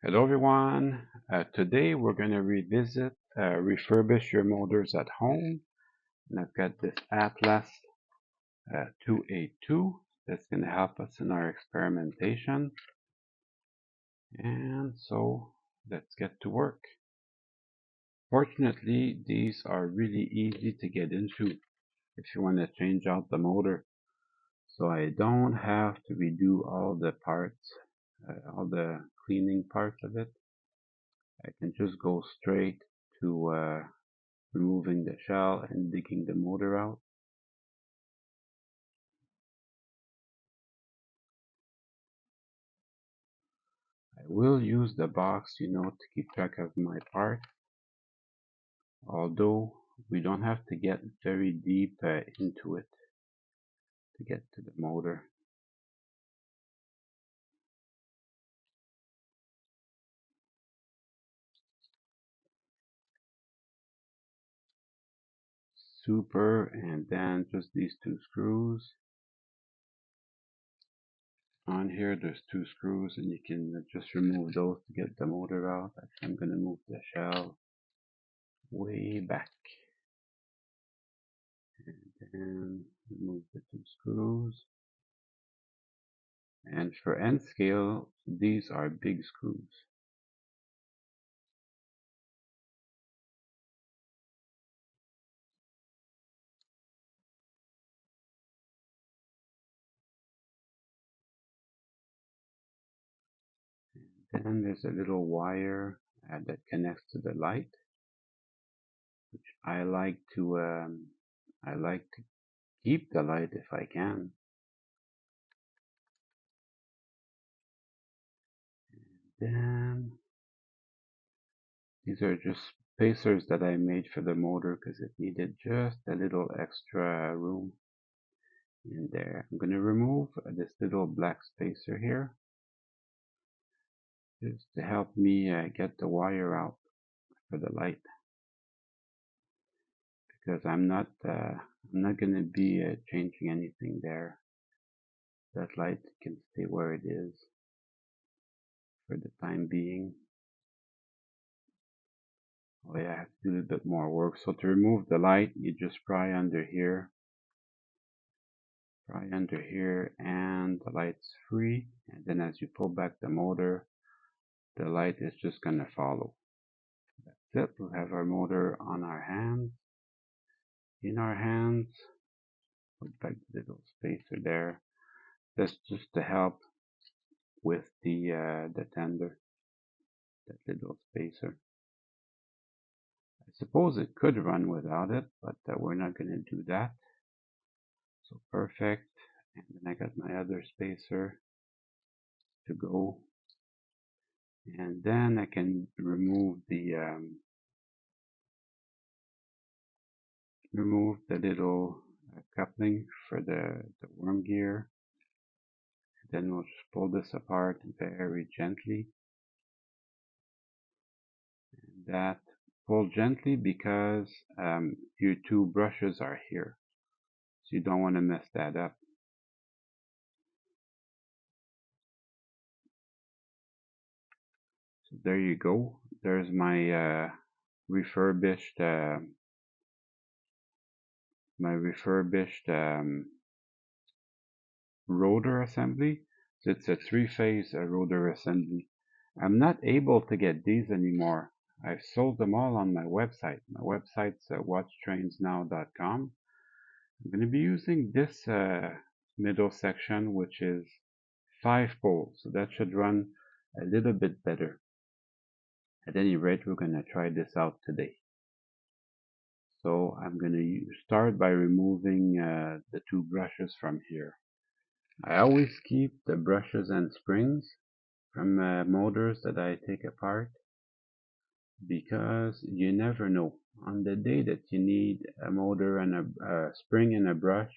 Hello everyone. Today we're going to revisit refurbish your motors at home. And I've got this Atlas 282 that's going to help us in our experimentation. And so let's get to work. Fortunately, these are really easy to get into if you want to change out the motor. So I don't have to redo all the parts, all the cleaning parts of it. I can just go straight to removing the shell and digging the motor out. I will use the box, to keep track of my part, although we don't have to get very deep into it to get to the motor. Super, and then just these two screws. On here, there's two screws, and you can just remove those to get the motor out. I'm going to move the shell way back. And then remove the two screws. And for end scale, these are big screws. Then there's a little wire that connects to the light, which I like to keep the light if I can. Then these are just spacers that I made for the motor because it needed just a little extra room in there. I'm going to remove this little black spacer here just to help me get the wire out for the light, because I'm not going to be changing anything there. That light can stay where it is for the time being. Oh yeah, I have to do a little bit more work. So to remove the light, you just pry under here, and the light's free. And then as you pull back the motor, the light is just gonna follow. That's it. We have our motor on our hands. In our hands, put back the little spacer there. That's just to help with the tender, that little spacer. I suppose it could run without it, but we're not going to do that. So perfect. And then I got my other spacer to go. And then I can remove the little coupling for the worm gear. Then we'll just pull this apart very gently. And that pull gently because your two brushes are here. So you don't want to mess that up. So there you go. There's my refurbished rotor assembly. So it's a three-phase rotor assembly. I'm not able to get these anymore. I've sold them all on my website. My website's watchtrainsnow.com. I'm going to be using this middle section, which is 5 poles. So that should run a little bit better. At any rate, we're going to try this out today. So I'm going to start by removing the two brushes from here. I always keep the brushes and springs from motors that I take apart, because you never know. On the day that you need a motor and a spring and a brush,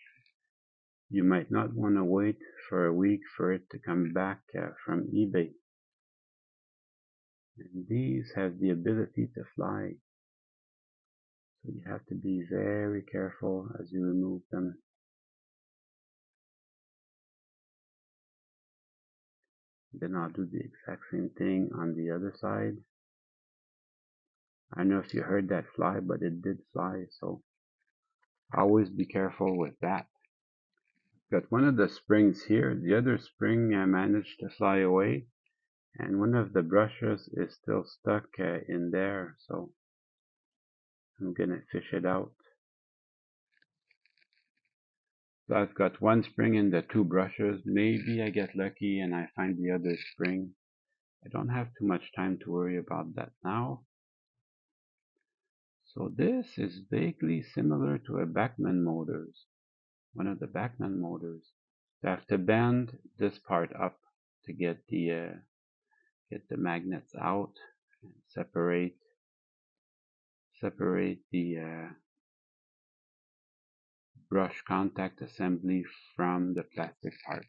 you might not want to wait for a week for it to come back from eBay. And these have the ability to fly. So you have to be very careful as you remove them. Then I'll do the exact same thing on the other side. I don't know if you heard that fly, but it did fly, so always be careful with that. Got one of the springs here. The other spring managed to fly away, and one of the brushes is still stuck in there, so I'm gonna fish it out. So I've got one spring in the two brushes. Maybe I get lucky and I find the other spring. I don't have too much time to worry about that now. So this is vaguely similar to a Bachmann motors, one of the Bachmann motors. So I have to bend this part up to get the magnets out and separate the brush contact assembly from the plastic part.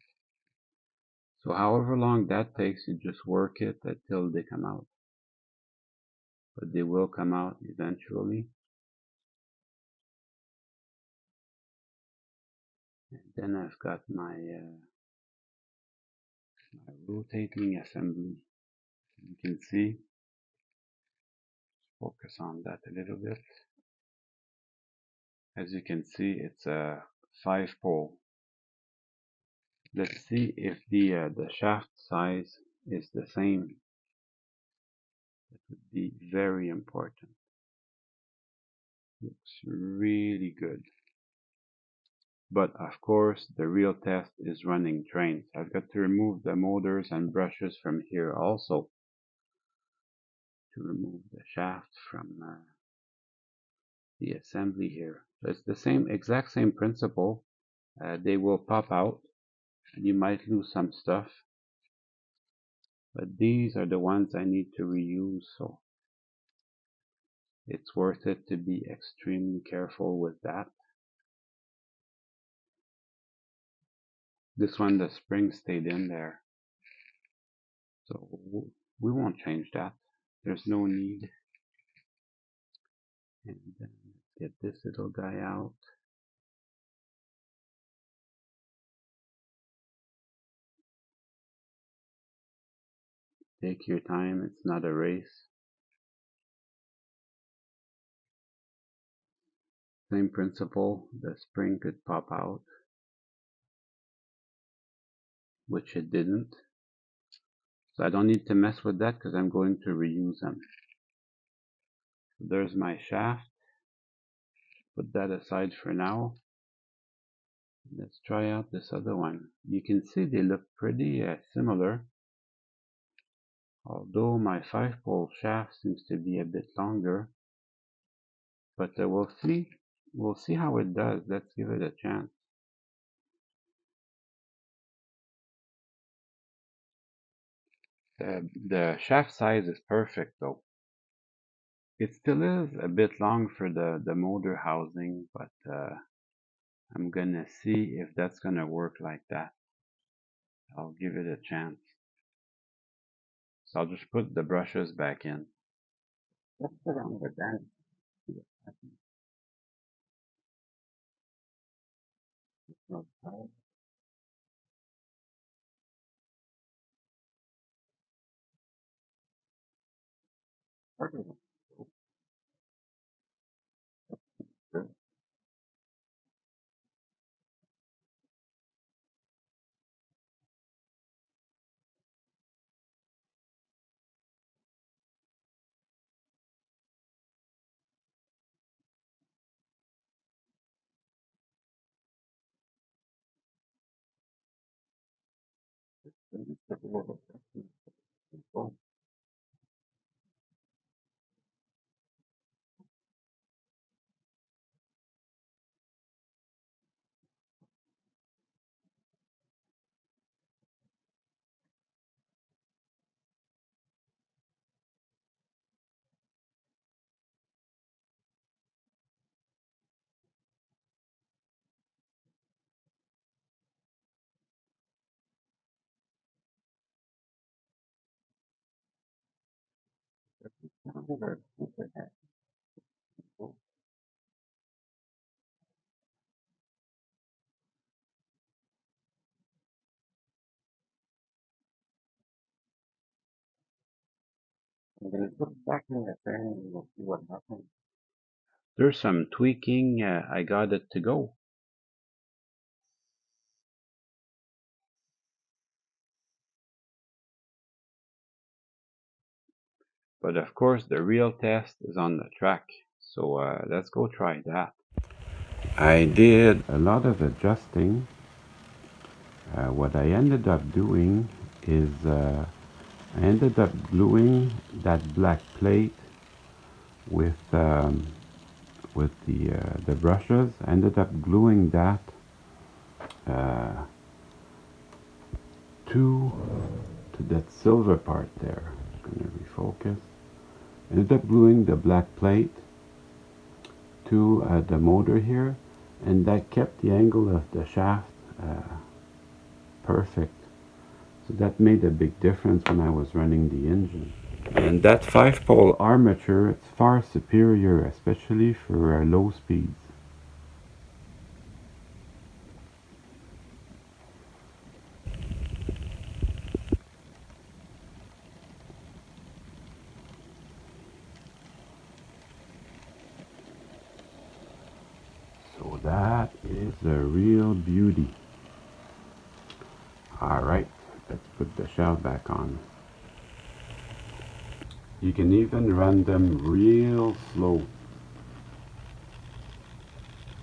So however long that takes, you just work it until they come out. But they will come out eventually. And then I've got my rotating assembly. You can see, focus on that a little bit. As you can see, it's a 5-pole. Let's see if the shaft size is the same. That would be very important. Looks really good. But of course, the real test is running trains. I've got to remove the motors and brushes from here also to remove the shaft from the assembly here. So it's the same, exact same principle. They will pop out and you might lose some stuff, but these are the ones I need to reuse, so it's worth it to be extremely careful with that. This one, the spring stayed in there, so we won't change that. There's no need. And then let's get this little guy out. Take your time, it's not a race. Same principle, the spring could pop out, which it didn't. So I don't need to mess with that because I'm going to reuse them. So there's my shaft. Put that aside for now. Let's try out this other one. You can see they look pretty similar. Although my 5-pole shaft seems to be a bit longer. But we'll see. We'll see how it does. Let's give it a chance. The shaft size is perfect though. It still is a bit long for the motor housing, but I'm gonna see if that's gonna work like that. I'll give it a chance. So I'll just put the brushes back in. What's wrong with that? I'm gonna put it back in the fan and we'll see what happens. There's some tweaking. I got it to go. But of course, the real test is on the track. So let's go try that. I did a lot of adjusting. What I ended up doing is I ended up gluing that black plate with the brushes. I ended up gluing that uh, to that silver part there. I'm gonna refocus. I ended up gluing the black plate to the motor here, and that kept the angle of the shaft perfect. So that made a big difference when I was running the engine. And that 5-pole armature, it's far superior, especially for low speeds. So that is a real beauty. Alright, let's put the shell back on. You can even run them real slow.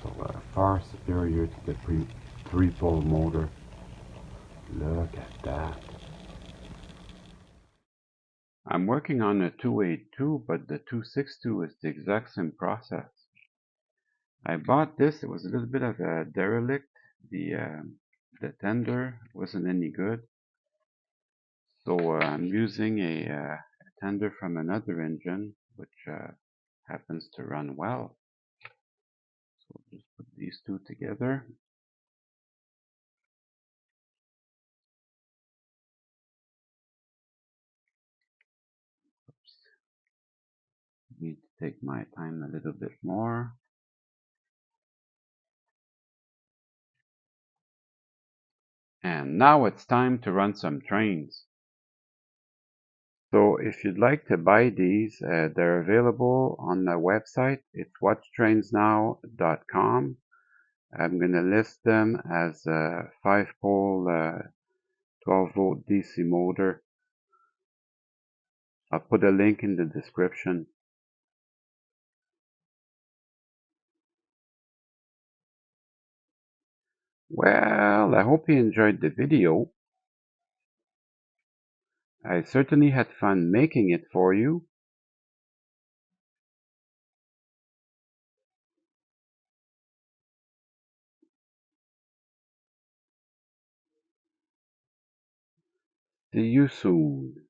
So far superior to the 3-pole motor. Look at that. I'm working on a 282, but the 262 is the exact same process. I bought this, it was a little bit of a derelict. The tender wasn't any good. So I'm using a tender from another engine, which happens to run well. So we'll just put these two together. Oops. Need to take my time a little bit more. And now it's time to run some trains. So if you'd like to buy these, they're available on the website. It's watchtrainsnow.com. I'm going to list them as a 5-pole 12-volt DC motor. I'll put a link in the description. Well, I hope you enjoyed the video. I certainly had fun making it for you. See you soon.